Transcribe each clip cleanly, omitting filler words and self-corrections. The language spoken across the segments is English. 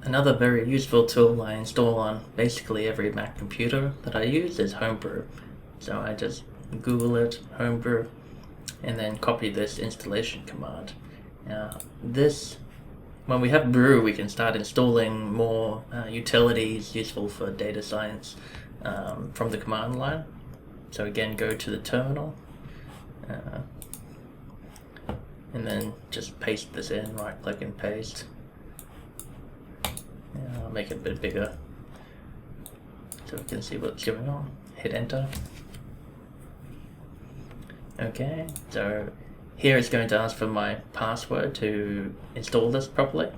Another very useful tool I install on basically every Mac computer that I use is homebrew. So I just Google it, homebrew, and then copy this installation command. Now when we have brew, we can start installing more utilities useful for data science from the command line. So again, go to the terminal, and then just paste this in, right click and paste. I'll make it a bit bigger so we can see what's going on. Hit enter. Okay, so here it's going to ask for my password to install this properly.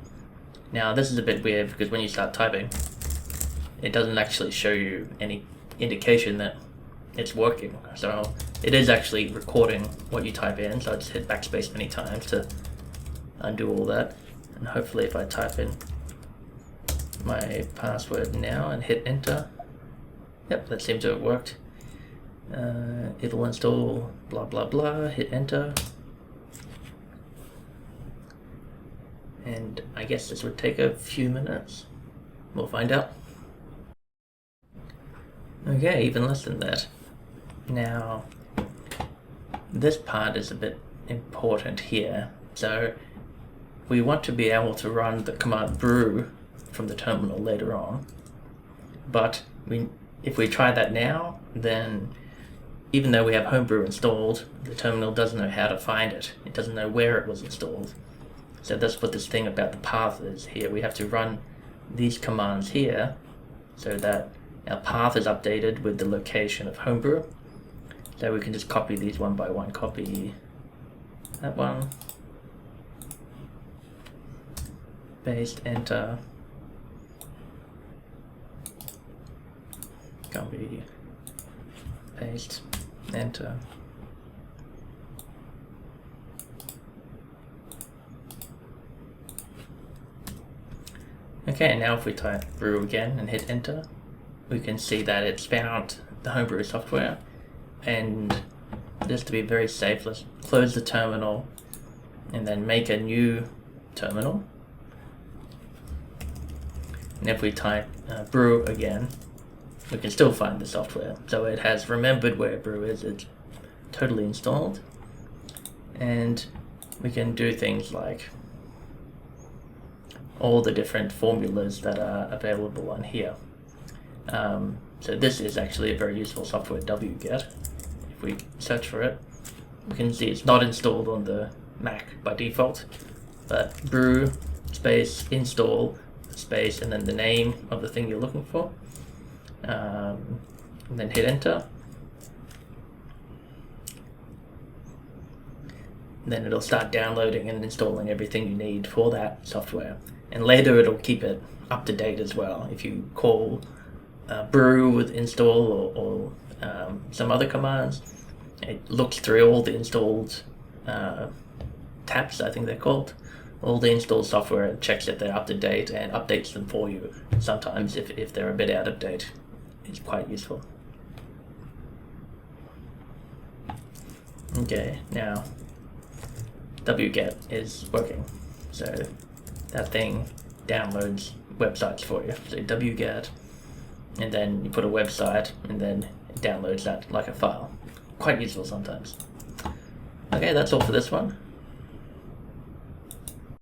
Now this is a bit weird because when you start typing, it doesn't actually show you any indication that it's working. So it is actually recording what you type in, so I just hit backspace many times to undo all that. And hopefully if I type in my password now and hit enter, yep, that seems to have worked. It'll install blah blah blah, hit enter, and I guess this would take a few minutes. We'll find out. Okay, even less than that. Now this part is a bit important here. So we want to be able to run the command brew from the terminal later on, but if we try that now, then even though we have homebrew installed, the terminal doesn't know how to find it. It doesn't know where it was installed. So that's what this thing about the path is here. We have to run these commands here so that our path is updated with the location of homebrew. So we can just copy these one by one. Copy that one, paste, enter, copy, paste, enter. Okay, now if we type brew again and hit enter, we can see that it's found the homebrew software. And just to be very safe, let's close the terminal and then make a new terminal. And if we type brew again, we can still find the software. So it has remembered where brew is, it's totally installed. And we can do things like all the different formulas that are available on here. So this is actually a very useful software, wget. If we search for it, we can see it's not installed on the Mac by default, but brew space install space and then the name of the thing you're looking for, and then hit enter. And then it'll start downloading and installing everything you need for that software, and later it'll keep it up to date as well. If you call brew with install or some other commands, it looks through all the installed tabs, I think they're called, all the installed software, and checks if they're up to date and updates them for you. Sometimes if they're a bit out of date, it's quite useful. Okay, now wget is working, so that thing downloads websites for you. So wget, and then you put a website, and then it downloads that like a file. Quite useful sometimes. Okay, that's all for this one.